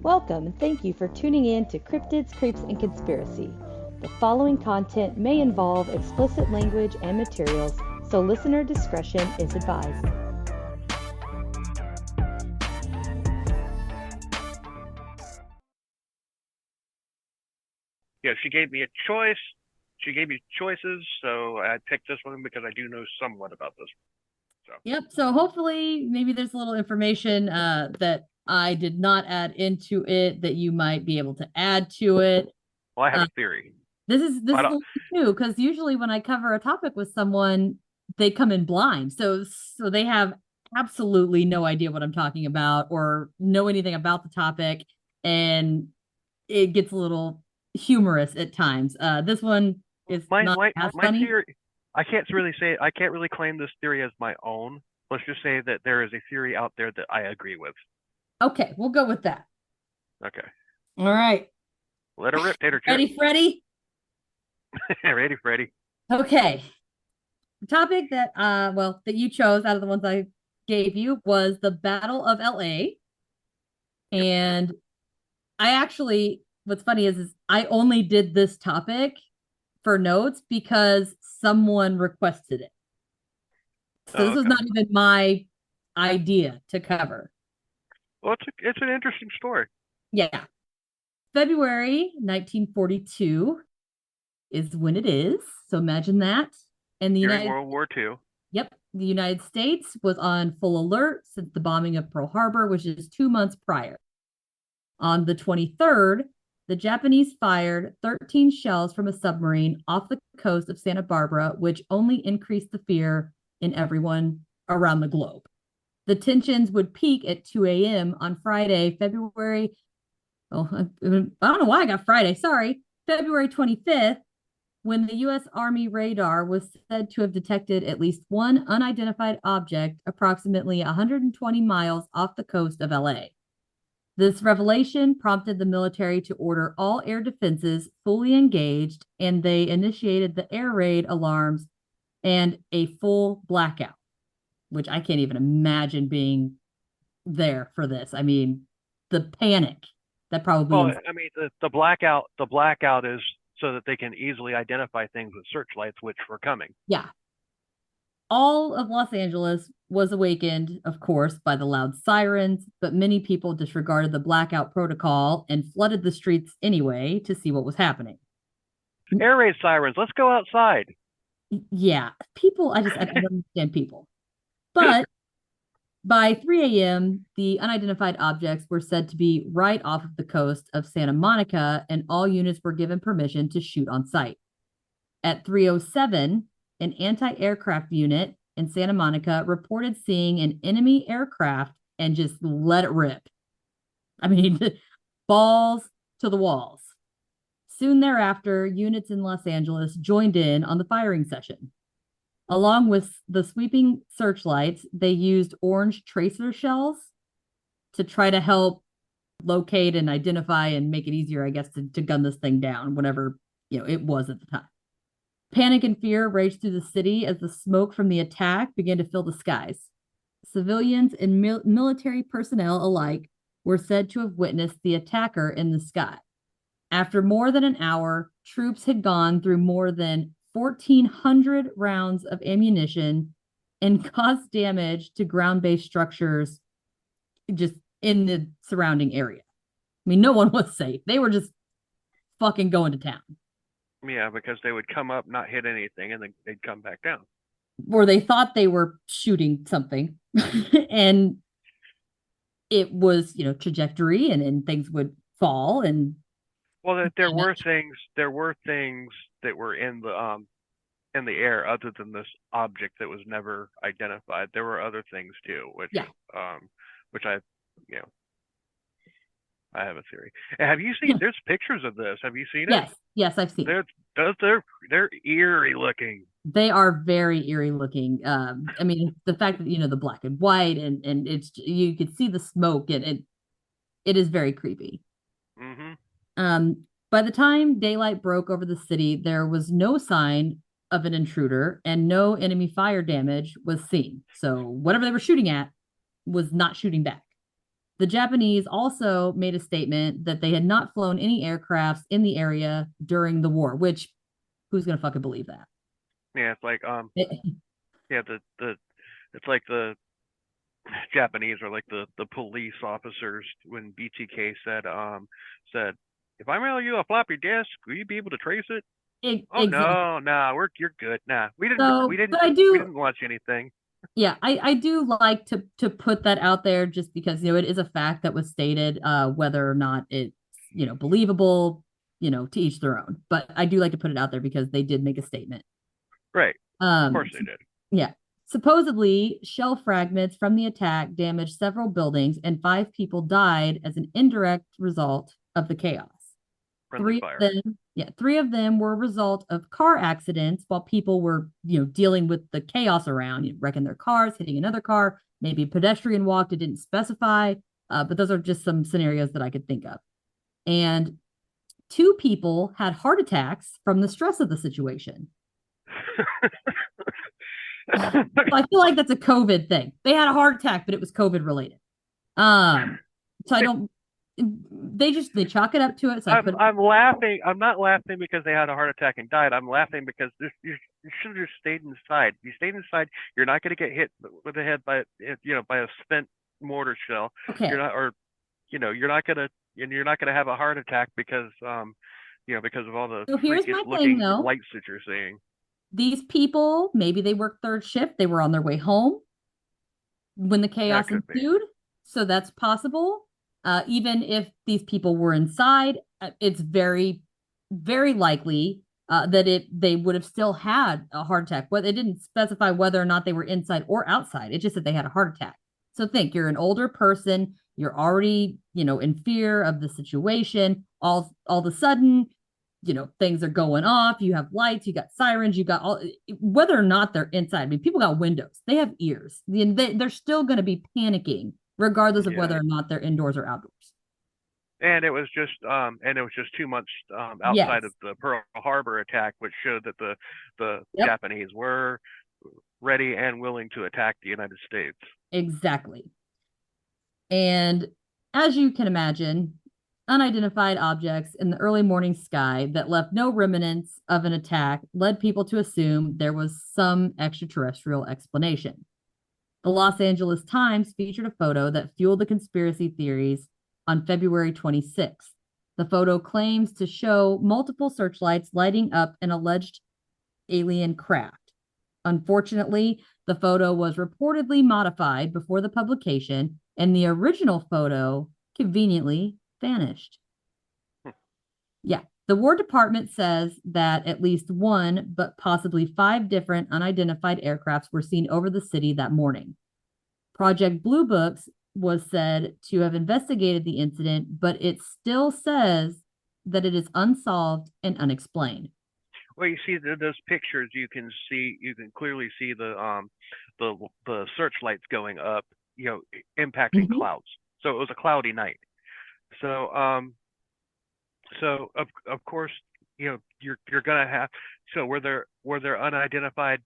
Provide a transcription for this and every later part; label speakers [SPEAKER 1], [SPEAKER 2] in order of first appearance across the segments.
[SPEAKER 1] Welcome and thank you for tuning in to Cryptids, Creeps, and Conspiracy. The following content may involve explicit language and materials, so listener discretion is advised.
[SPEAKER 2] Yeah, she gave me a choice. She gave me choices, so I picked this one because I do know somewhat about this.
[SPEAKER 3] Yep. So hopefully, maybe there's a little information that I did not add into it that you might be able to add to it.
[SPEAKER 2] Well, I have a theory.
[SPEAKER 3] This is too, because usually when I cover a topic with someone, they come in blind, so they have absolutely no idea what I'm talking about or know anything about the topic, and it gets a little humorous at times. This one is not as funny.
[SPEAKER 2] Theory, I can't really claim this theory as my own. Let's just say that there is a theory out there that I agree with.
[SPEAKER 3] Okay, we'll go with that.
[SPEAKER 2] Okay.
[SPEAKER 3] All right.
[SPEAKER 2] Let her rip, Tater Chip.
[SPEAKER 3] Ready, Freddy?
[SPEAKER 2] Ready, Freddy.
[SPEAKER 3] Okay. The topic that that you chose out of the ones I gave you was the Battle of LA. And I actually, what's funny is I only did this topic for notes because someone requested it. So this was not even my idea to cover.
[SPEAKER 2] Well, it's an interesting story.
[SPEAKER 3] Yeah. February 1942 is when it is. So imagine that. And
[SPEAKER 2] during World War II.
[SPEAKER 3] Yep. The United States was on full alert since the bombing of Pearl Harbor, which is 2 months prior. On the 23rd, the Japanese fired 13 shells from a submarine off the coast of Santa Barbara, which only increased the fear in everyone around the globe. The tensions would peak at 2 a.m. on Friday, February. Oh, I don't know why I got Friday. Sorry. February 25th, when the U.S. Army radar was said to have detected at least one unidentified object approximately 120 miles off the coast of LA. This revelation prompted the military to order all air defenses fully engaged, and they initiated the air raid alarms and a full blackout, which I can't even imagine being there for this. I mean, the panic that probably.
[SPEAKER 2] Well, I mean, the blackout is so that they can easily identify things with searchlights, which were coming.
[SPEAKER 3] Yeah. All of Los Angeles was awakened, of course, by the loud sirens, but many people disregarded the blackout protocol and flooded the streets anyway to see what was happening.
[SPEAKER 2] Air raid sirens, let's go outside.
[SPEAKER 3] Yeah, people, I don't understand people. But by 3 a.m., the unidentified objects were said to be right off of the coast of Santa Monica, and all units were given permission to shoot on sight. At 3:07, an anti-aircraft unit in Santa Monica reported seeing an enemy aircraft and just let it rip. I mean, balls to the walls. Soon thereafter, units in Los Angeles joined in on the firing session. Along with the sweeping searchlights, they used orange tracer shells to try to help locate and identify and make it easier, I guess, to gun this thing down, whatever it was at the time. Panic and fear raged through the city as the smoke from the attack began to fill the skies. Civilians and military personnel alike were said to have witnessed the attacker in the sky. After more than an hour, troops had gone through more than 1,400 rounds of ammunition and caused damage to ground-based structures just in the surrounding area. I mean, no one was safe. They were just fucking going to town.
[SPEAKER 2] Yeah, because they would come up, not hit anything, and then they'd come back down.
[SPEAKER 3] Or they thought they were shooting something, and it was, trajectory, and things would fall. And
[SPEAKER 2] well, there were things that were in the air other than this object that was never identified. There were other things too, which I have a theory. Have you seen? There's pictures of this. Have you seen it?
[SPEAKER 3] Yes, I've seen.
[SPEAKER 2] They're eerie looking.
[SPEAKER 3] They are very eerie looking. I mean, the fact that the black and white and it's you could see the smoke and it is very creepy.
[SPEAKER 2] Mm-hmm.
[SPEAKER 3] By the time daylight broke over the city, there was no sign of an intruder and no enemy fire damage was seen. So whatever they were shooting at was not shooting back. The Japanese also made a statement that they had not flown any aircrafts in the area during the war, which who's going to fucking believe that?
[SPEAKER 2] Yeah, it's like yeah, it's like the Japanese are like the police officers when BTK said, if I mail you a floppy disk, will you be able to trace it? Oh
[SPEAKER 3] exactly.
[SPEAKER 2] no, you're good. Nah, we
[SPEAKER 3] So,
[SPEAKER 2] didn't
[SPEAKER 3] but I
[SPEAKER 2] we
[SPEAKER 3] do,
[SPEAKER 2] didn't watch anything.
[SPEAKER 3] yeah, I do like to put that out there just because, it is a fact that was stated, whether or not it's, believable, to each their own. But I do like to put it out there because they did make a statement.
[SPEAKER 2] Right. Of
[SPEAKER 3] Um,
[SPEAKER 2] course they did.
[SPEAKER 3] yeah. Supposedly, shell fragments from the attack damaged several buildings and 5 people died as an indirect result of the chaos.
[SPEAKER 2] Friendly fire.
[SPEAKER 3] Three of them were a result of car accidents while people were, dealing with the chaos around, wrecking their cars, hitting another car, maybe a pedestrian walked, it didn't specify, but those are just some scenarios that I could think of. And 2 people had heart attacks from the stress of the situation. So I feel like that's a COVID thing. They had a heart attack, but it was COVID related. So I don't. They chalk it up to it. So
[SPEAKER 2] I'm laughing. I'm not laughing because they had a heart attack and died. I'm laughing because you should have just stayed inside. You stayed inside, you're not going to get hit with the head by by a spent mortar shell.
[SPEAKER 3] Okay.
[SPEAKER 2] You're not gonna have a heart attack because because of all the
[SPEAKER 3] so here's my
[SPEAKER 2] looking
[SPEAKER 3] thing, though.
[SPEAKER 2] lights that you're seeing.
[SPEAKER 3] These people, maybe they worked third shift. They were on their way home when the chaos ensued. So that's possible. Even if these people were inside, it's very, very likely that they would have still had a heart attack. But it didn't specify whether or not they were inside or outside. It just said they had a heart attack. So think, you're an older person. You're already, in fear of the situation. All of a sudden, things are going off. You have lights, you got sirens, you got whether or not they're inside. I mean, people got windows, they have ears. They're still going to be panicking regardless of whether or not they're indoors or outdoors.
[SPEAKER 2] And it was just 2 months outside of the Pearl Harbor attack, which showed that the Japanese were ready and willing to attack the United States.
[SPEAKER 3] Exactly. And as you can imagine, unidentified objects in the early morning sky that left no remnants of an attack led people to assume there was some extraterrestrial explanation. The Los Angeles Times featured a photo that fueled the conspiracy theories on February 26th. The photo claims to show multiple searchlights lighting up an alleged alien craft. Unfortunately, the photo was reportedly modified before the publication, and the original photo conveniently vanished. Yeah. The War Department says that at least 1, but possibly 5 different unidentified aircrafts were seen over the city that morning. Project Blue Books was said to have investigated the incident, but it still says that it is unsolved and unexplained.
[SPEAKER 2] Well, you see those pictures. You can clearly see the searchlights going up, impacting clouds. So it was a cloudy night. So of course, you're gonna have. So were there unidentified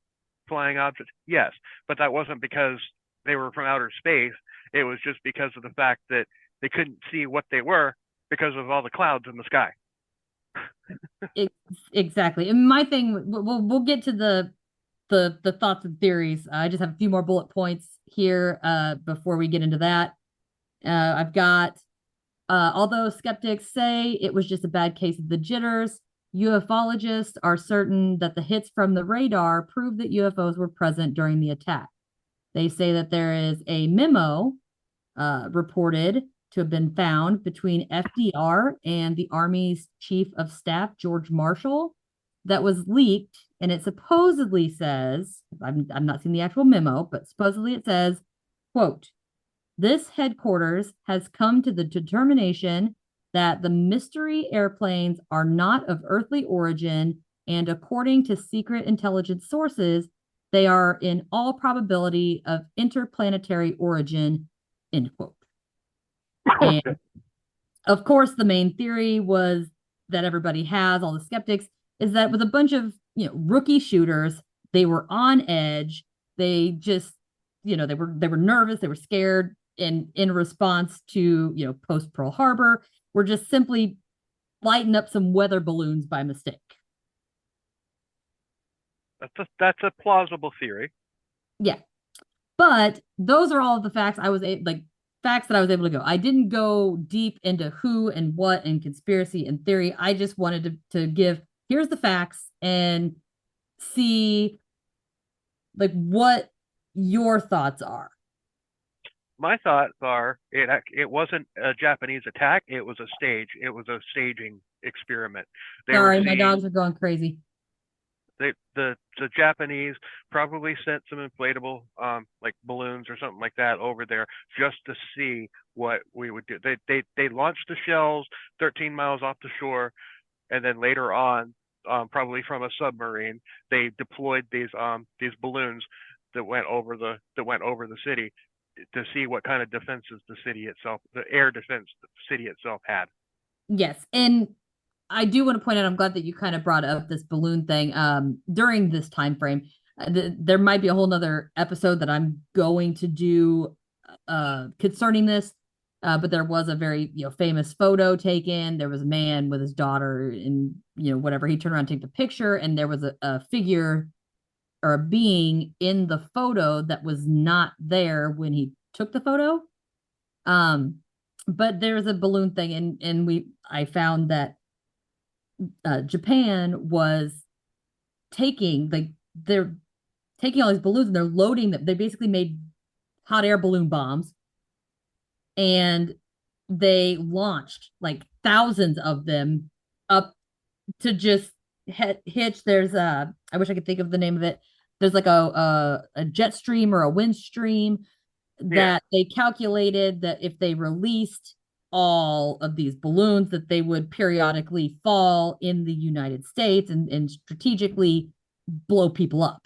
[SPEAKER 2] flying objects? Yes, but that wasn't because they were from outer space. It was just because of the fact that they couldn't see what they were because of all the clouds in the sky.
[SPEAKER 3] Exactly. And my thing, we'll get to the thoughts and theories. I just have a few more bullet points here before we get into that. I've got, although skeptics say it was just a bad case of the jitters, ufologists are certain that the hits from the radar prove that UFOs were present during the attack. They say that there is a memo reported to have been found between FDR and the Army's Chief of Staff, George Marshall, that was leaked. And it supposedly says, I'm not seeing the actual memo, but supposedly it says, quote, "This headquarters has come to the determination that the mystery airplanes are not of earthly origin, and according to secret intelligence sources, they are in all probability of interplanetary origin," end quote. And of course, the main theory was that everybody has, all the skeptics, is that with a bunch of rookie shooters. They were on edge. They just, they were nervous. They were scared. And in response to, post Pearl Harbor, were just simply lighting up some weather balloons by mistake.
[SPEAKER 2] That's a plausible theory.
[SPEAKER 3] Yeah. But those are all of the facts facts that I was able to go. I didn't go deep into who and what and conspiracy and theory. I just wanted to give, here's the facts and see like what your thoughts are.
[SPEAKER 2] My thoughts are it wasn't a Japanese attack. It was a stage. It was a staging experiment.
[SPEAKER 3] Sorry, my dogs are going crazy.
[SPEAKER 2] The Japanese probably sent some inflatable like balloons or something like that over there just to see what we would do. They launched the shells 13 miles off the shore, and then later on, probably from a submarine, they deployed these balloons that went over the city to see what kind of defenses the air defense the city itself had.
[SPEAKER 3] Yes, and I do want to point out, I'm glad that you kind of brought up this balloon thing during this time frame. There might be a whole nother episode that I'm going to do concerning this, but there was a very famous photo taken. There was a man with his daughter and whatever. He turned around to take the picture, and there was a figure or a being in the photo that was not there when he took the photo. But there's a balloon thing, and I found that Japan was they're taking all these balloons and they're loading them. They basically made hot air balloon bombs, and they launched like thousands of them up to just hitch. There's I wish I could think of the name of it. There's like a jet stream or a wind stream that they calculated that if they released all of these balloons, that they would periodically fall in the United States and strategically blow people up.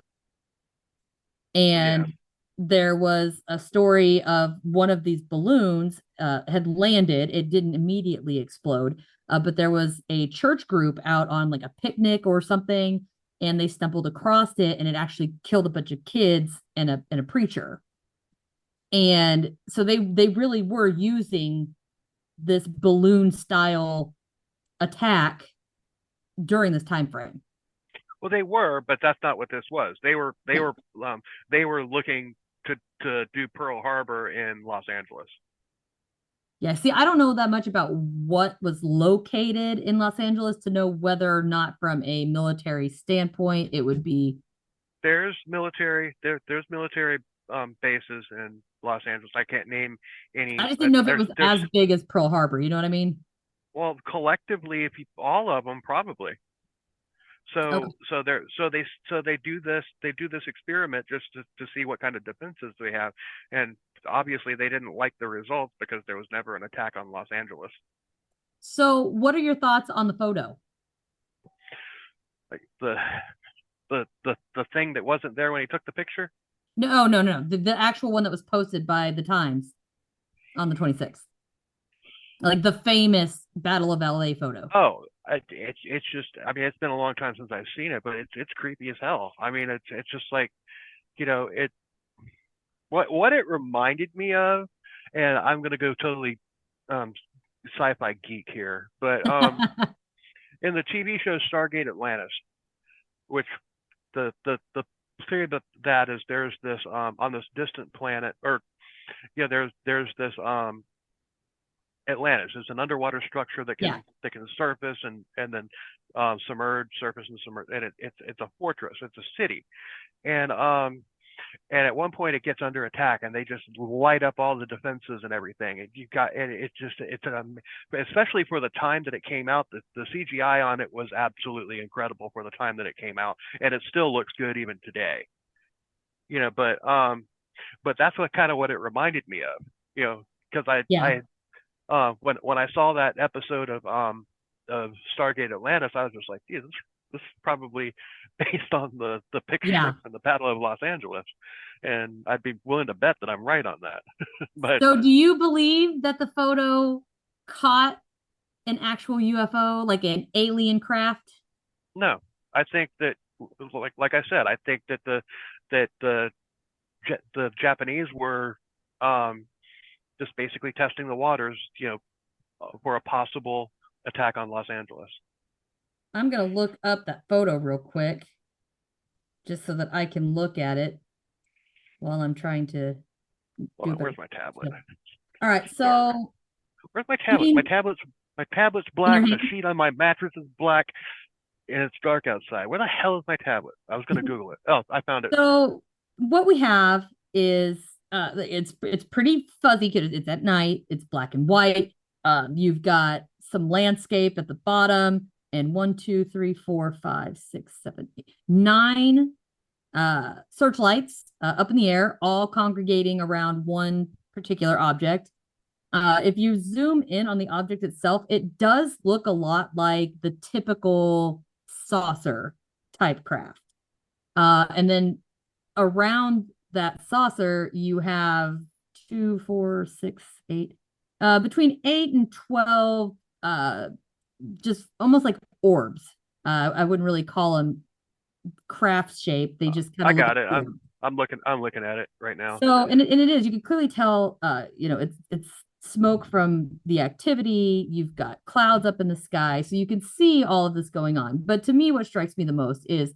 [SPEAKER 3] And there was a story of one of these balloons had landed. It didn't immediately explode, but there was a church group out on like a picnic or something, and they stumbled across it, and it actually killed a bunch of kids and a preacher. And so they really were using this balloon style attack during this time frame.
[SPEAKER 2] Well, they were, but that's not what this was. They were looking to do Pearl Harbor in Los Angeles.
[SPEAKER 3] Yeah, see, I don't know that much about what was located in Los Angeles to know whether or not from a military standpoint it would be.
[SPEAKER 2] There's military bases in Los Angeles. I can't name any.
[SPEAKER 3] I just didn't know if it was as big as Pearl Harbor. You know what I mean?
[SPEAKER 2] Well, collectively, all of them probably. So they do this experiment just to see what kind of defenses they have, and obviously they didn't like the results because there was never an attack on Los Angeles.
[SPEAKER 3] So, what are your thoughts on the photo?
[SPEAKER 2] Like the thing that wasn't there when he took the picture?
[SPEAKER 3] No. The actual one that was posted by the Times on the 26th. Like the famous Battle of LA photo.
[SPEAKER 2] Oh, it's just, I mean, it's been a long time since I've seen it, but it's creepy as hell. I mean, it's just like, what it reminded me of, and I'm gonna go totally sci-fi geek here, but in the TV show Stargate Atlantis, which the theory that is there's this on this distant planet, or there's this Atlantis is an underwater structure that can surface and then submerge, surface and submerge, and it's a fortress, it's a city, and at one point it gets under attack and they just light up all the defenses and everything, and especially for the time that it came out, the CGI on it was absolutely incredible for the time that it came out, and it still looks good even today, but that's what it reminded me of, because when I saw that episode of Stargate Atlantis, I was just like, this is probably based on the picture from the Battle of Los Angeles, and I'd be willing to bet that I'm right on that. But
[SPEAKER 3] so, do you believe that the photo caught an actual UFO, like an alien craft?
[SPEAKER 2] No, I think that like I said, I think that the Japanese were just basically testing the waters, for a possible attack on Los Angeles.
[SPEAKER 3] I'm gonna look up that photo real quick, just so that I can look at it while I'm trying to
[SPEAKER 2] Hold on,
[SPEAKER 3] Google.
[SPEAKER 2] where's my tablet?
[SPEAKER 3] All right,
[SPEAKER 2] Dark.
[SPEAKER 3] so
[SPEAKER 2] Where's my tablet?
[SPEAKER 3] in
[SPEAKER 2] My tablet's
[SPEAKER 3] your
[SPEAKER 2] black. The
[SPEAKER 3] hand.
[SPEAKER 2] sheet on my mattress is black, and it's dark outside. Where the hell is my tablet? I was gonna Google it. Oh, I found it.
[SPEAKER 3] So what we have is it's pretty fuzzy because it's at night. It's black and white. You've got some landscape at the bottom, and 1, 2, 3, 4, 5, 6, 7, 8, 9 searchlights up in the air, all congregating around one particular object. If you zoom in on the object itself, it does look a lot like the typical saucer type craft. And then around that saucer, you have 2, 4, 6, 8, between 8 and 12, just almost like orbs. I wouldn't really call them craft shape. They just kind
[SPEAKER 2] I
[SPEAKER 3] of look
[SPEAKER 2] got
[SPEAKER 3] like
[SPEAKER 2] it.
[SPEAKER 3] orbs.
[SPEAKER 2] I'm looking at it right now.
[SPEAKER 3] So, and it is, you can clearly tell, it's smoke from the activity. You've got clouds up in the sky, so you can see all of this going on. But to me, what strikes me the most is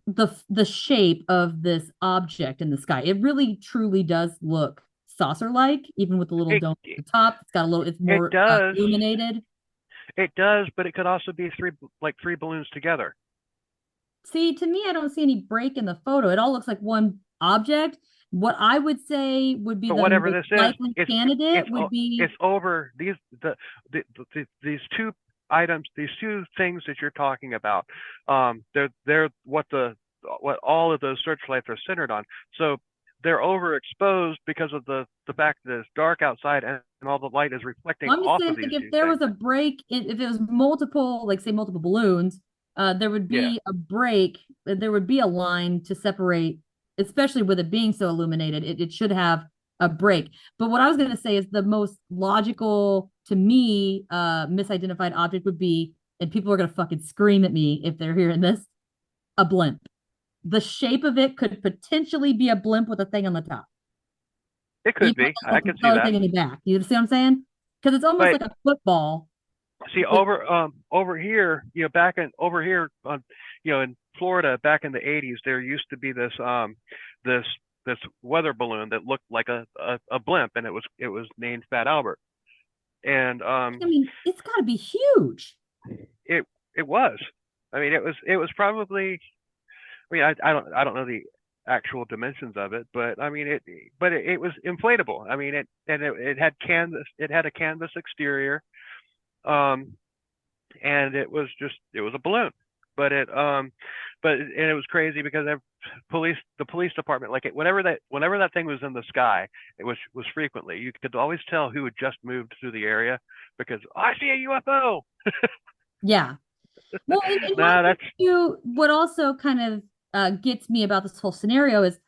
[SPEAKER 3] the shape of this object in the sky. It really truly does look saucer-like, even with the little dome at the top. It's got a little, it's more illuminated.
[SPEAKER 2] It does, but it could also be three balloons together.
[SPEAKER 3] See, to me, I don't see any break in the photo. It all looks like one object. What I would say would be
[SPEAKER 2] But
[SPEAKER 3] the
[SPEAKER 2] whatever
[SPEAKER 3] most
[SPEAKER 2] this
[SPEAKER 3] likely
[SPEAKER 2] is,
[SPEAKER 3] candidate would be
[SPEAKER 2] it's over these these two items, these two things that you're talking about. They're what all of those searchlights are centered on. So they're overexposed because of the fact that it's dark outside and all the light is reflecting
[SPEAKER 3] I'm just
[SPEAKER 2] off
[SPEAKER 3] saying,
[SPEAKER 2] of these
[SPEAKER 3] like, if
[SPEAKER 2] two
[SPEAKER 3] there
[SPEAKER 2] things.
[SPEAKER 3] was a break, if it was multiple, like say multiple balloons, there would
[SPEAKER 2] Yeah.
[SPEAKER 3] be a break. There would be a line to separate, especially with it being so illuminated. It should have a break. But what I was going to say is the most logical to me misidentified object would be, and people are going to fucking scream at me if they're hearing this, a blimp. The shape of it could potentially be a blimp with a thing on the top.
[SPEAKER 2] It could be. I could see
[SPEAKER 3] Thing
[SPEAKER 2] that.
[SPEAKER 3] in the back. You see what I'm saying? Because it's almost
[SPEAKER 2] But
[SPEAKER 3] like a football.
[SPEAKER 2] see, over here, over here on in Florida back in the 80s, there used to be this this weather balloon that looked like a blimp, and it was named Fat Albert. And
[SPEAKER 3] I mean, it's got to be huge.
[SPEAKER 2] it was. I mean, it was probably. I mean, I don't know the actual dimensions of it, but I mean it was inflatable. I mean it had canvas. It had a canvas exterior. And it was a balloon, but it was crazy because the police department, like whenever that thing was in the sky, it was frequently, you could always tell who had just moved through the area because I see a UFO.
[SPEAKER 3] Yeah. Well, what also kind of gets me about this whole scenario is,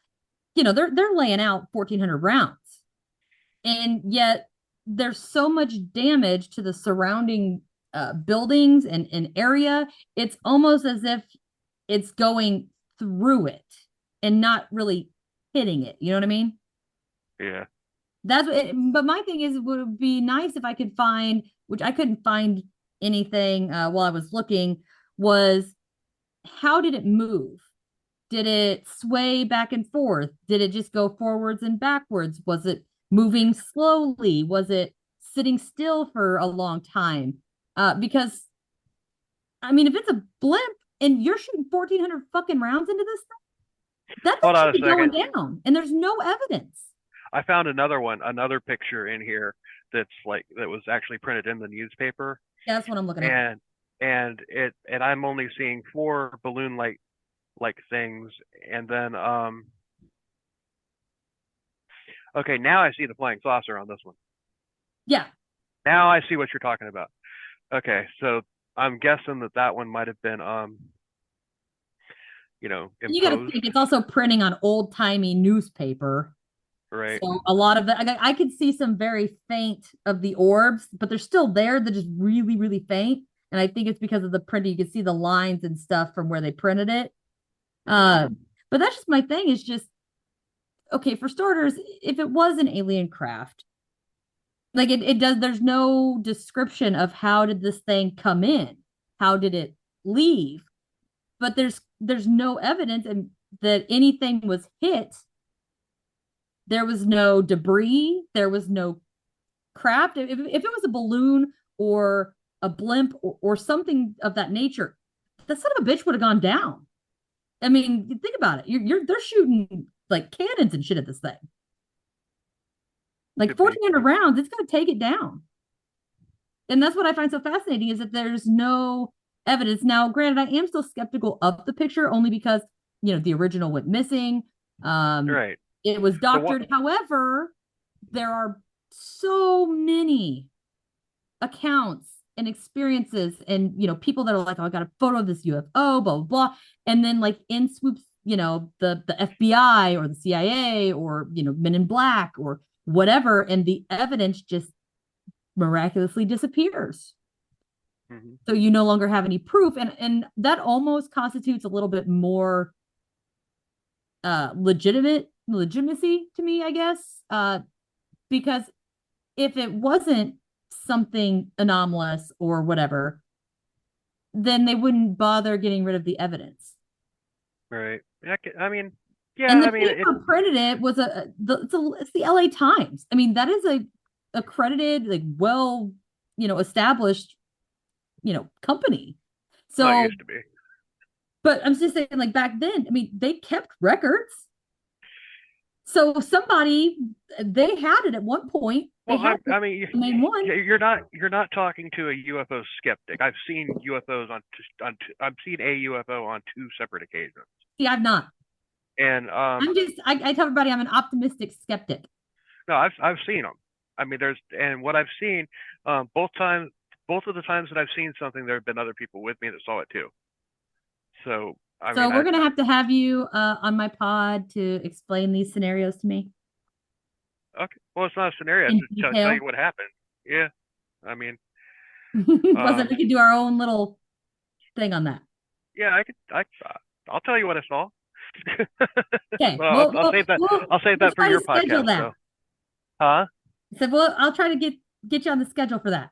[SPEAKER 3] they're laying out 1,400 rounds, and yet there's so much damage to the surrounding buildings and area. It's almost as if it's going through it and not really hitting it. You know what I mean?
[SPEAKER 2] Yeah.
[SPEAKER 3] But my thing is, it would be nice if I could find, which I couldn't find anything while I was looking, was how did it move? Did it sway back and forth? Did it just go forwards and backwards? Was it moving slowly? Was it sitting still for a long time? Because, I mean, if it's a blimp and you're shooting 1,400 fucking rounds into this thing, that thing should be going down, and there's no evidence.
[SPEAKER 2] I found another picture in here that was actually printed in the newspaper.
[SPEAKER 3] Yeah, that's what I'm looking at.
[SPEAKER 2] And I'm only seeing 4 balloon like things, and then okay, now I see the flying saucer on this one.
[SPEAKER 3] Yeah.
[SPEAKER 2] Now I see what you're talking about. Okay, so I'm guessing that one might have been imposed.
[SPEAKER 3] You got to think it's also printing on old-timey newspaper.
[SPEAKER 2] Right.
[SPEAKER 3] So a lot of that, I could see some very faint of the orbs, but they're still there. They're just really, really faint. And I think it's because of the print. You can see the lines and stuff from where they printed it. But that's just my thing, is just, okay, for starters, if it was an alien craft, like it does, there's no description of how did this thing come in? How did it leave? But there's no evidence that anything was hit. There was no debris. There was no craft. If it was a balloon or a blimp or something of that nature, the son of a bitch would have gone down. I mean, think about it. They're shooting like cannons and shit at this thing. Like 1,400 rounds, it's going to take it down. And that's what I find so fascinating, is that there's no evidence. Now, granted, I am still skeptical of the picture, only because, the original went missing.
[SPEAKER 2] Right.
[SPEAKER 3] It was doctored. However, there are so many accounts and experiences and, people that are like, oh, I got a photo of this UFO, blah, blah, blah. And then like in swoops, the FBI or the CIA or, Men in Black or whatever. And the evidence just miraculously disappears.
[SPEAKER 2] Mm-hmm.
[SPEAKER 3] So you no longer have any proof. And that almost constitutes a little bit more legitimacy to me, I guess. Because if it wasn't something anomalous or whatever, then they wouldn't bother getting rid of the evidence.
[SPEAKER 2] Right. I mean, yeah.
[SPEAKER 3] And the paper printed it was it's the LA Times. I mean, that is a accredited, like, well, established, company. So
[SPEAKER 2] well, it used to be.
[SPEAKER 3] But I'm just saying, like, back then, I mean, they kept records. So they had it at one point.
[SPEAKER 2] Well, you're not talking to a UFO skeptic. I've seen UFOs I've seen a UFO on 2 separate occasions.
[SPEAKER 3] See, I've not.
[SPEAKER 2] And
[SPEAKER 3] I tell everybody I'm an optimistic skeptic.
[SPEAKER 2] No, I've seen them. I mean, what I've seen, both of the times that I've seen something, there have been other people with me that saw it too. So
[SPEAKER 3] we're going to have you on my pod to explain these scenarios to me.
[SPEAKER 2] Okay. Well, it's not a scenario. It's just tell you what happened. Yeah. I mean,
[SPEAKER 3] we could do our own little thing on that.
[SPEAKER 2] Yeah, I'll tell you what I saw.
[SPEAKER 3] Okay.
[SPEAKER 2] Well, I'll save that. I'll save that for your podcast. So. Huh?
[SPEAKER 3] I said, well, I'll try to get you on the schedule for that.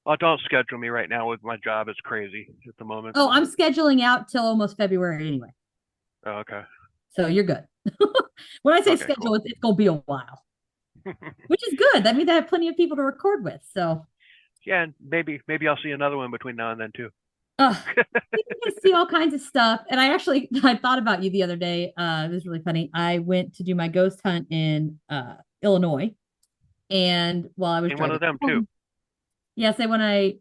[SPEAKER 2] Oh, don't schedule me right now with my job. It's crazy at the moment.
[SPEAKER 3] Oh, I'm scheduling out till almost February anyway.
[SPEAKER 2] Oh, okay.
[SPEAKER 3] So you're good. When I say schedule, cool. It's going to be a while, which is good. That means I have plenty of people to record with. So
[SPEAKER 2] yeah, and maybe I'll see another one between now and then too.
[SPEAKER 3] You can see all kinds of stuff. And I thought about you the other day. It was really funny. I went to do my ghost hunt in Illinois, and while I was
[SPEAKER 2] one of them too.
[SPEAKER 3] Yes, when I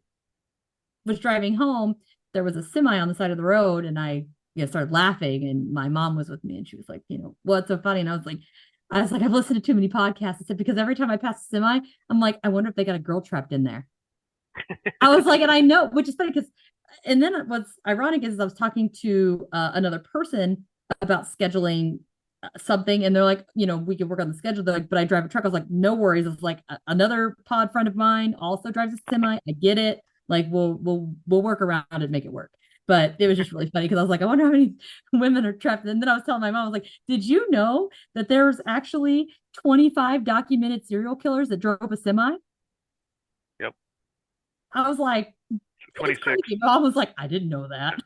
[SPEAKER 3] was driving home, there was a semi on the side of the road, and I started laughing, and my mom was with me, and she was like, what's so funny? And I was like, I've listened to too many podcasts. I said, because every time I pass a semi, I'm like, I wonder if they got a girl trapped in there. I was like, and I know, which is funny because, and then what's ironic is I was talking to another person about scheduling something, and they're like, we could work on the schedule. They're like, but I drive a truck. I was like, no worries. It's like another pod friend of mine also drives a semi. I get it. Like, we'll work around it and make it work. But it was just really funny because I was like, I wonder how many women are trapped. And then I was telling my mom, I was like, did you know that there's actually 25 documented serial killers that drove a semi?
[SPEAKER 2] Yep.
[SPEAKER 3] I was like,
[SPEAKER 2] 26.
[SPEAKER 3] Mom was like, I didn't know that.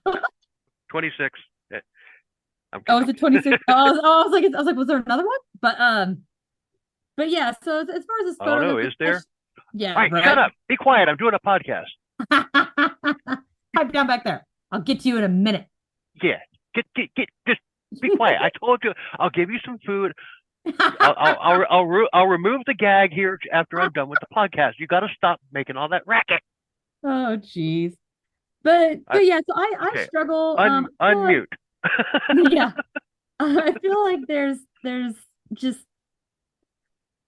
[SPEAKER 2] 26.
[SPEAKER 3] Oh, is it 26? I was like, was there another one? But yeah. So as far as this photo,
[SPEAKER 2] no, is there?
[SPEAKER 3] Yeah.
[SPEAKER 2] All right, shut up. Be quiet. I'm doing a podcast.
[SPEAKER 3] Pipe down back there. I'll get to you in a minute.
[SPEAKER 2] Yeah. Get. Just be quiet. I told you. I'll give you some food. I'll remove the gag here after I'm done with the podcast. You got to stop making all that racket.
[SPEAKER 3] Oh, geez. But yeah, so I struggle.
[SPEAKER 2] Unmute.
[SPEAKER 3] Yeah. I feel like there's just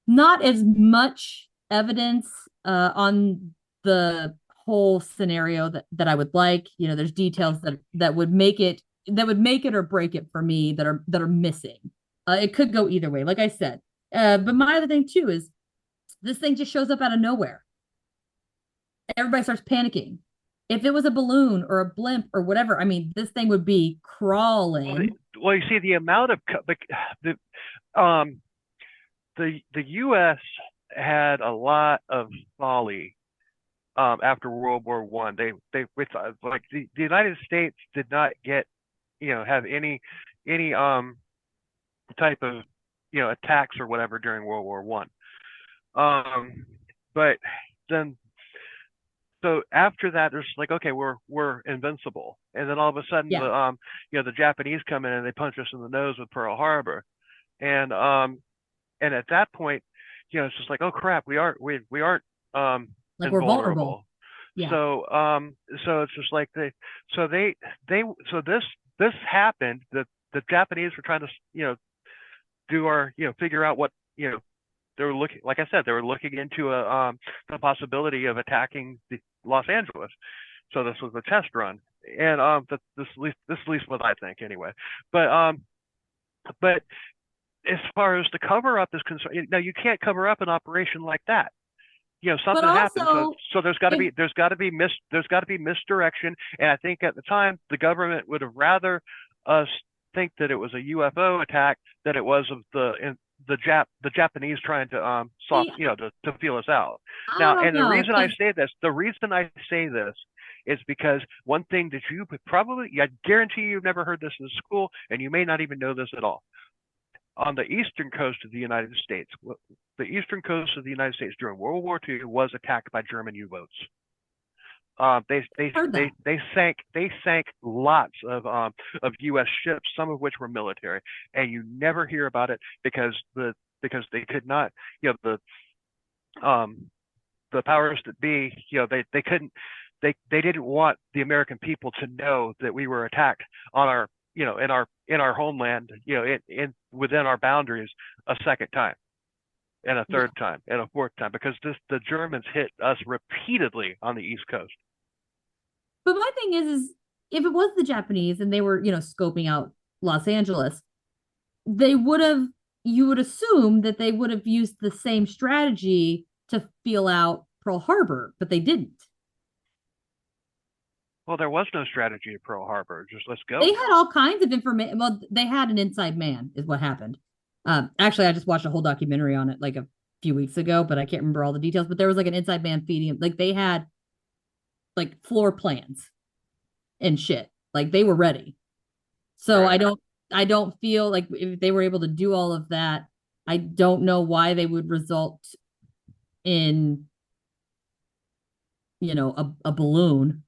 [SPEAKER 3] not as much evidence on the whole scenario that I would like. There's details that would make it or break it for me that are missing. It could go either way, like I said. But my other thing too is this thing just shows up out of nowhere. Everybody starts panicking. If it was a balloon or a blimp or whatever, I mean, this thing would be crawling.
[SPEAKER 2] Well, you see, the amount of the um the U.S. had a lot of folly after World War One. It's like the United States did not get have any type of attacks or whatever during World War One. But then so after that, there's like, okay, we're invincible, and then all of a sudden
[SPEAKER 3] Yeah.
[SPEAKER 2] the Japanese come in and they punch us in the nose with Pearl Harbor, and at that point, it's just like, oh crap, we aren't
[SPEAKER 3] Like we're vulnerable.
[SPEAKER 2] invulnerable.
[SPEAKER 3] Yeah.
[SPEAKER 2] So it's just like so this happened that the Japanese were trying to do our figure out what they were looking, like I said, they were looking into the possibility of attacking Los Angeles. So this was a test run, and this at least what I think anyway. But as far as the cover up is concerned, now you can't cover up an operation like that. Something happened, so there's got to be misdirection, and I think at the time the government would have rather us think that it was a UFO attack than it was of the Japanese trying to to feel us out. Now, and the reason I say this is because one thing that you probably, I guarantee you've never heard this in school, and you may not even know this at all. On the eastern coast of the United States, during World War II was attacked by German U-boats. They sank lots of U.S. ships, some of which were military, and you never hear about it because they could not, the powers that be, they couldn't, they didn't want the American people to know that we were attacked on our in our homeland, in within our boundaries a second time, and a third time, and a fourth time, because the Germans hit us repeatedly on the East Coast.
[SPEAKER 3] But my thing is if it was the Japanese and they were, scoping out Los Angeles, you would assume that they would have used the same strategy to feel out Pearl Harbor, but they didn't.
[SPEAKER 2] Well, there was no strategy at Pearl Harbor. Just let's go.
[SPEAKER 3] They had all kinds of information. Well, they had an inside man, is what happened. Actually, I just watched a whole documentary on it like a few weeks ago, but I can't remember all the details. But there was like an inside man feeding him. Like they had like floor plans and shit. Like they were ready. So right. I don't feel like if they were able to do all of that, I don't know why they would result in a balloon.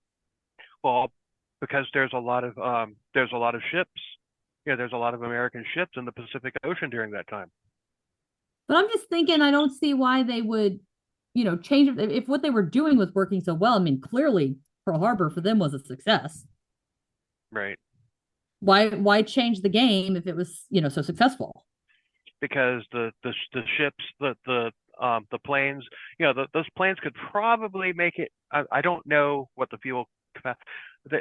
[SPEAKER 2] Well, because there's a lot of ships. There's a lot of American ships in the Pacific Ocean during that time.
[SPEAKER 3] But I'm just thinking, I don't see why they would, change it if what they were doing was working so well. I mean, clearly Pearl Harbor for them was a success.
[SPEAKER 2] Right.
[SPEAKER 3] Why change the game if it was, so successful?
[SPEAKER 2] Because the ships, the planes, those planes could probably make it. I don't know what the fuel capacity.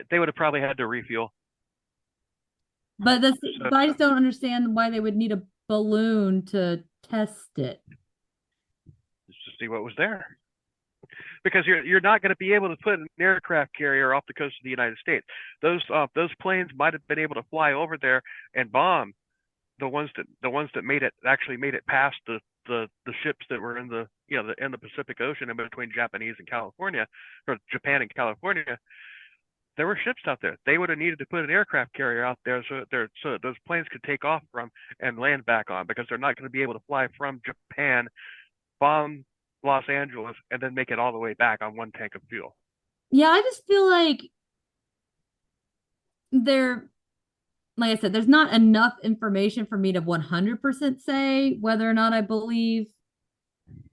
[SPEAKER 2] They would have probably had to refuel.
[SPEAKER 3] But I just don't understand why they would need a balloon to test it.
[SPEAKER 2] Just to see what was there. Because you're not going to be able to put an aircraft carrier off the coast of the United States. Those planes might have been able to fly over there and bomb the ones that made it past the ships that were in the in the Pacific Ocean in between Japanese and California, or Japan and California. There were ships out there. They would have needed to put an aircraft carrier out there so that those planes could take off from and land back on, because they're not going to be able to fly from Japan, bomb Los Angeles, and then make it all the way back on one tank of fuel.
[SPEAKER 3] Yeah, I just feel like like I said, there's not enough information for me to 100% say whether or not I believe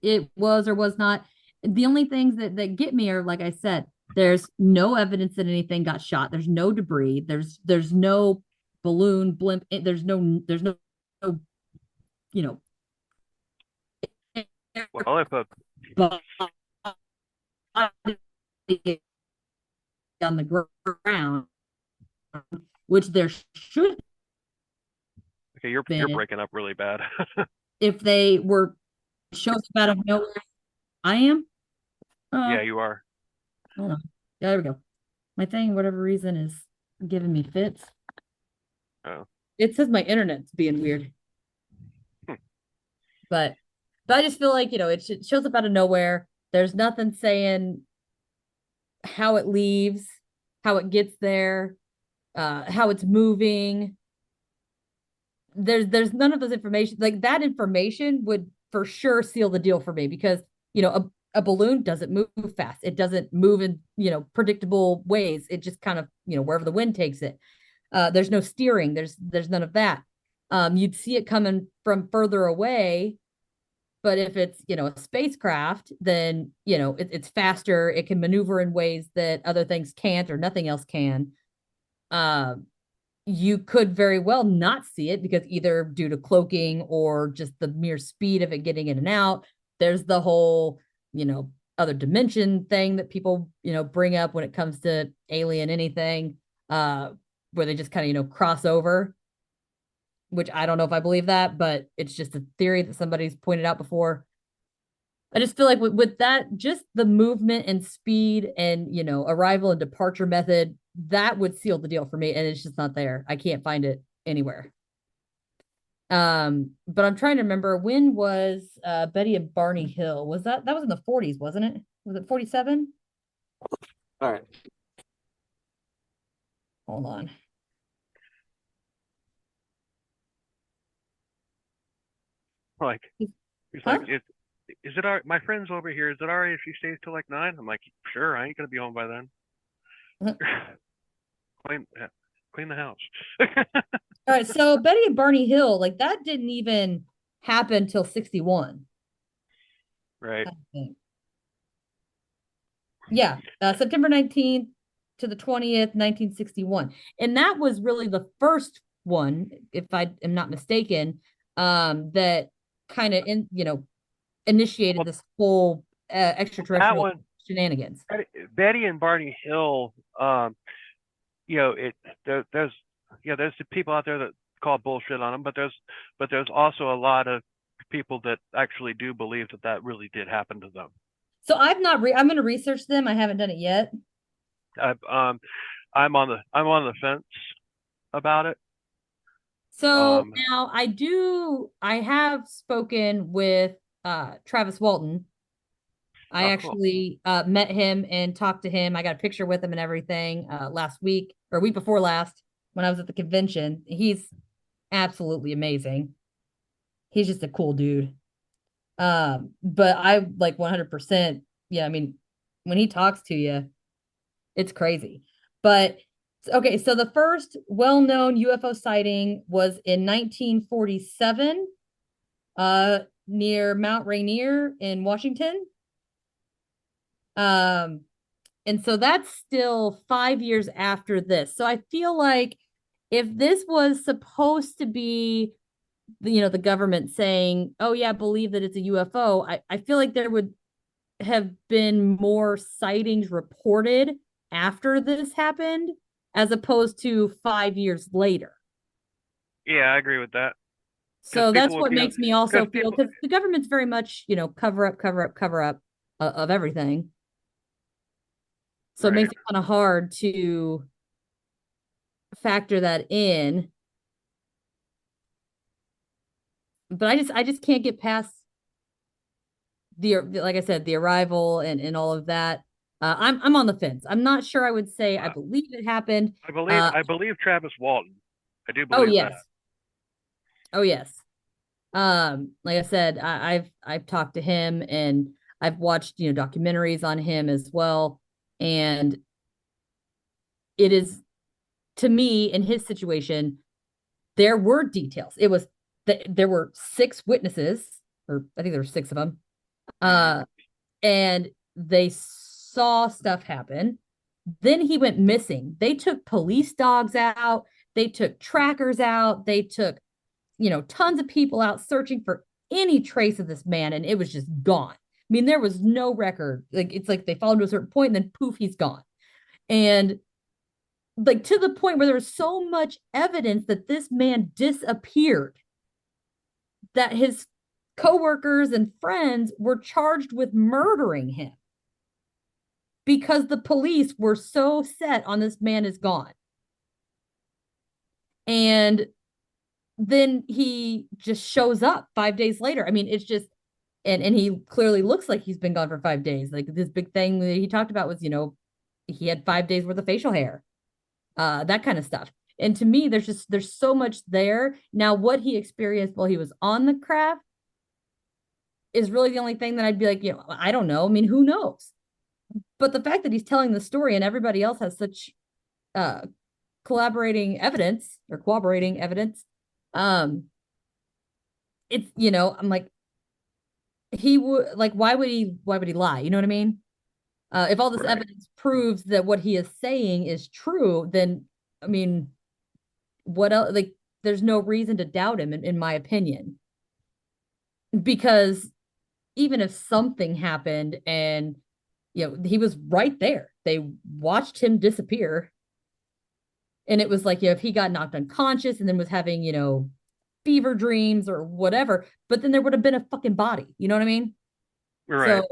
[SPEAKER 3] it was or was not. The only things that get me are, like I said, there's no evidence that anything got shot. There's no debris. There's no balloon, blimp. There's no
[SPEAKER 2] Well, if
[SPEAKER 3] on the ground, which there should.
[SPEAKER 2] Okay, you're breaking up really bad.
[SPEAKER 3] If they were shows up out of nowhere, I am.
[SPEAKER 2] Yeah, you are.
[SPEAKER 3] Hold on. Yeah, there we go. My thing, whatever reason, is giving me fits.
[SPEAKER 2] Oh.
[SPEAKER 3] It says my internet's being weird.
[SPEAKER 2] Hmm.
[SPEAKER 3] But I just feel like, it shows up out of nowhere. There's nothing saying how it leaves, how it gets there, how it's moving. There's none of those information. Like that information would for sure seal the deal for me because, a balloon doesn't move fast. It doesn't move in, predictable ways. It just kind of, wherever the wind takes it. There's no steering. There's none of that. You'd see it coming from further away, but if it's, a spacecraft, then, it's faster. It can maneuver in ways that other things can't or nothing else can. You could very well not see it because either due to cloaking or just the mere speed of it getting in and out. There's the whole, other dimension thing that people, bring up when it comes to alien anything, where they just kind of, cross over, which I don't know if I believe that, but it's just a theory that somebody's pointed out before. I just feel like with that, just the movement and speed and, arrival and departure method, that would seal the deal for me. And it's just not there. I can't find it anywhere. But I'm trying to remember, when was Betty and Barney Hill? That was in the 40s, wasn't it? Was it 47?
[SPEAKER 2] All right.
[SPEAKER 3] Hold on.
[SPEAKER 2] Like, he's
[SPEAKER 3] Huh?
[SPEAKER 2] like, is it all, my friend's over here? Is it all right if she stays till like 9? I'm like, sure, I ain't gonna be home by then. Clean the house.
[SPEAKER 3] All right, so Betty and Barney Hill, like that didn't even happen till 61.
[SPEAKER 2] Right.
[SPEAKER 3] I think. Yeah, September 19th to the 20th, 1961. And that was really the first one, if I am not mistaken, that kind of initiated this whole
[SPEAKER 2] That
[SPEAKER 3] extraterrestrial
[SPEAKER 2] one,
[SPEAKER 3] shenanigans.
[SPEAKER 2] Betty and Barney Hill. There's the people out there that call bullshit on them, but there's also a lot of people that actually do believe that really did happen to them.
[SPEAKER 3] So I'm going to research them. I haven't done it yet.
[SPEAKER 2] I'm on the fence about it.
[SPEAKER 3] So now I have spoken with Travis Walton. I actually met him and talked to him. I got a picture with him and everything last week or week before last when I was at the convention. He's absolutely amazing. He's just a cool dude. But I like 100%. Yeah, I mean, when he talks to you, it's crazy. But okay, so the first well-known UFO sighting was in 1947 near Mount Rainier in Washington. And so that's still 5 years after this. So I feel like if this was supposed to be the government saying, oh yeah, believe that it's a UFO, I feel like there would have been more sightings reported after this happened as opposed to 5 years later.
[SPEAKER 2] Yeah, I agree with that.
[SPEAKER 3] So that's what makes me also feel, because the government's very much, cover up of everything. So it makes it kind of hard to factor that in. But I just can't get past like I said, the arrival and all of that. I'm on the fence. I'm not sure I would say I believe it happened.
[SPEAKER 2] I believe Travis Walton. I do
[SPEAKER 3] Oh
[SPEAKER 2] believe
[SPEAKER 3] yes.
[SPEAKER 2] that.
[SPEAKER 3] Oh yes. Like I said, I've talked to him and I've watched, documentaries on him as well. And it is, to me, in his situation, there were details. It was that there were 6 witnesses, or I think there were 6 of them. And they saw stuff happen. Then he went missing. They took police dogs out. They took trackers out. They took, tons of people out searching for any trace of this man. And it was just gone. I mean, there was no record. Like, it's like they followed to a certain point and then poof, he's gone. And like to the point where there was so much evidence that this man disappeared that his coworkers and friends were charged with murdering him because the police were so set on this man is gone. And then he just shows up 5 days later. I mean, it's just, and he clearly looks like he's been gone for 5 days. Like this big thing that he talked about was, he had 5 days worth of facial hair, that kind of stuff. And to me, there's so much there. Now, what he experienced while he was on the craft is really the only thing that I'd be like, I don't know. I mean, who knows? But the fact that he's telling the story and everybody else has such collaborating evidence or cooperating evidence, it's, I'm like, he would, like, why would he lie? You know what I mean? If all this
[SPEAKER 2] Right.
[SPEAKER 3] evidence proves that what he is saying is true, then I mean, what else? Like, there's no reason to doubt him, in my opinion, because even if something happened and he was right there, they watched him disappear, and it was like, if he got knocked unconscious and then was having fever dreams or whatever, but then there would have been a fucking body. You know what I mean?
[SPEAKER 2] Right.
[SPEAKER 3] So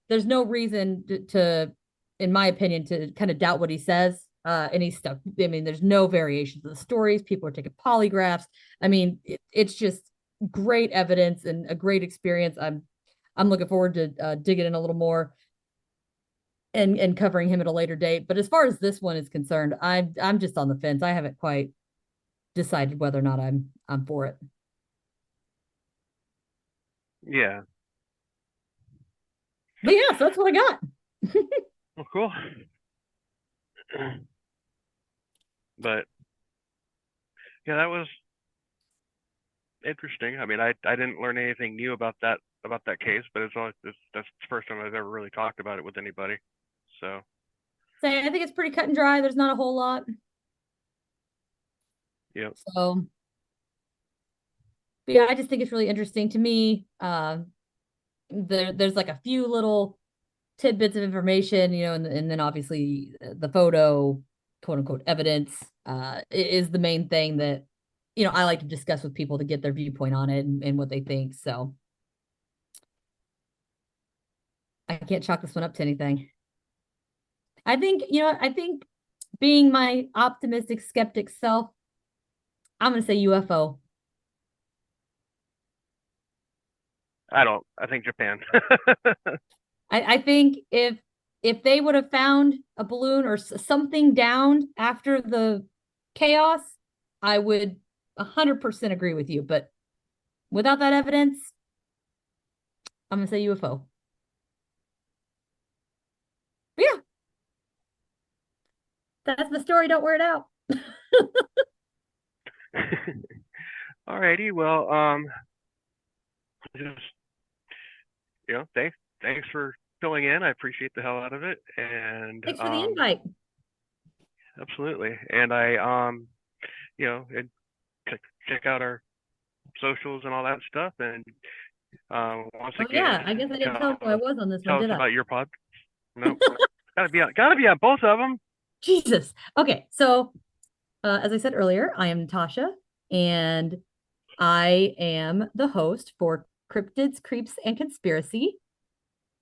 [SPEAKER 3] there's no reason to, in my opinion, to kind of doubt what he says. Any stuff. I mean, there's no variations of the stories. People are taking polygraphs. I mean, it's just great evidence and a great experience. I'm looking forward to digging in a little more and covering him at a later date. But as far as this one is concerned, I'm just on the fence. I haven't quite decided whether or not I'm for it.
[SPEAKER 2] Yeah.
[SPEAKER 3] But yeah, so that's what I got.
[SPEAKER 2] Well, cool. But yeah, that was interesting. I mean, I didn't learn anything new about that case, but that's the first time I've ever really talked about it with anybody. So
[SPEAKER 3] I think it's pretty cut and dry. There's not a whole lot.
[SPEAKER 2] yeah.
[SPEAKER 3] So but yeah, I just think it's really interesting to me. There's like a few little tidbits of information, and then obviously the photo, quote unquote, evidence is the main thing that I like to discuss with people to get their viewpoint on it and what they think. So I can't chalk this one up to anything. I think, being my optimistic skeptic self, I'm going to say UFO.
[SPEAKER 2] I think Japan.
[SPEAKER 3] I think if they would have found a balloon or something downed after the chaos, I would 100% agree with you. But without that evidence, I'm going to say UFO. But yeah. That's the story. Don't wear it out.
[SPEAKER 2] Alrighty, well, just thanks for filling in. I appreciate the hell out of it, and
[SPEAKER 3] Thanks for the invite.
[SPEAKER 2] Absolutely, and I and check out our socials and all that stuff, and once again,
[SPEAKER 3] yeah, I guess I didn't tell who I was on this one,
[SPEAKER 2] tell us
[SPEAKER 3] did I?
[SPEAKER 2] about your pod. No, gotta be on both of them.
[SPEAKER 3] Jesus. Okay, so as I said earlier, I am Natasha, and I am the host for Cryptids, Creeps, and Conspiracy.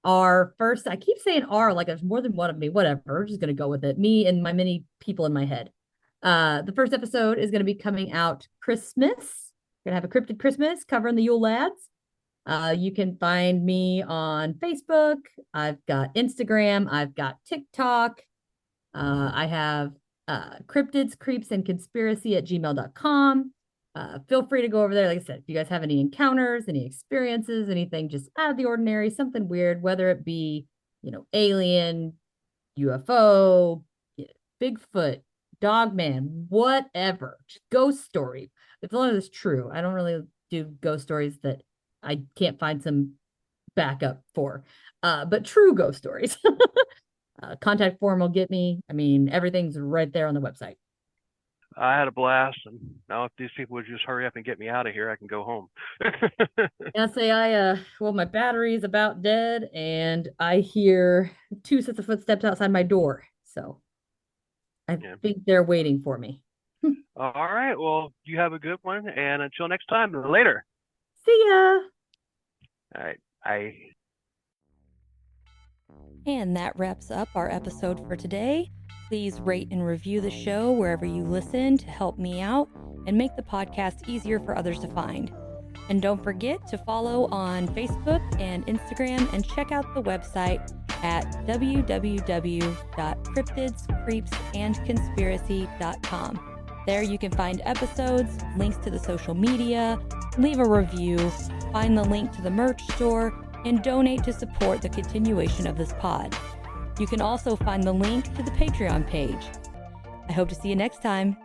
[SPEAKER 3] Our first, I keep saying R like there's more than one of me, whatever. We're just going to go with it. Me and my many people in my head. The first episode is going to be coming out Christmas. We're going to have a Cryptid Christmas covering the Yule Lads. You can find me on Facebook. I've got Instagram. I've got TikTok. I have cryptids, creeps, and conspiracy at gmail.com. Feel free to go over there. Like I said, if you guys have any encounters, any experiences, anything just out of the ordinary, something weird, whether it be, alien, UFO, Bigfoot, Dogman, whatever, just ghost story. As long as it's true. I don't really do ghost stories that I can't find some backup for, but true ghost stories. Contact form will get me. I mean, everything's right there on the website.
[SPEAKER 2] I had a blast, and now if these people would just hurry up and get me out of here, I can go home.
[SPEAKER 3] I say well, my battery's about dead, and I hear 2 sets of footsteps outside my door. So I think they're waiting for me.
[SPEAKER 2] All right. Well, you have a good one, and until next time, later.
[SPEAKER 3] See ya.
[SPEAKER 2] All right. Bye.
[SPEAKER 1] And that wraps up our episode for today. Please rate and review the show wherever you listen to help me out and make the podcast easier for others to find. And don't forget to follow on Facebook and Instagram and check out the website at www.cryptidscreepsandconspiracy.com. There you can find episodes, links to the social media, leave a review, find the link to the merch store, and donate to support the continuation of this pod. You can also find the link to the Patreon page. I hope to see you next time.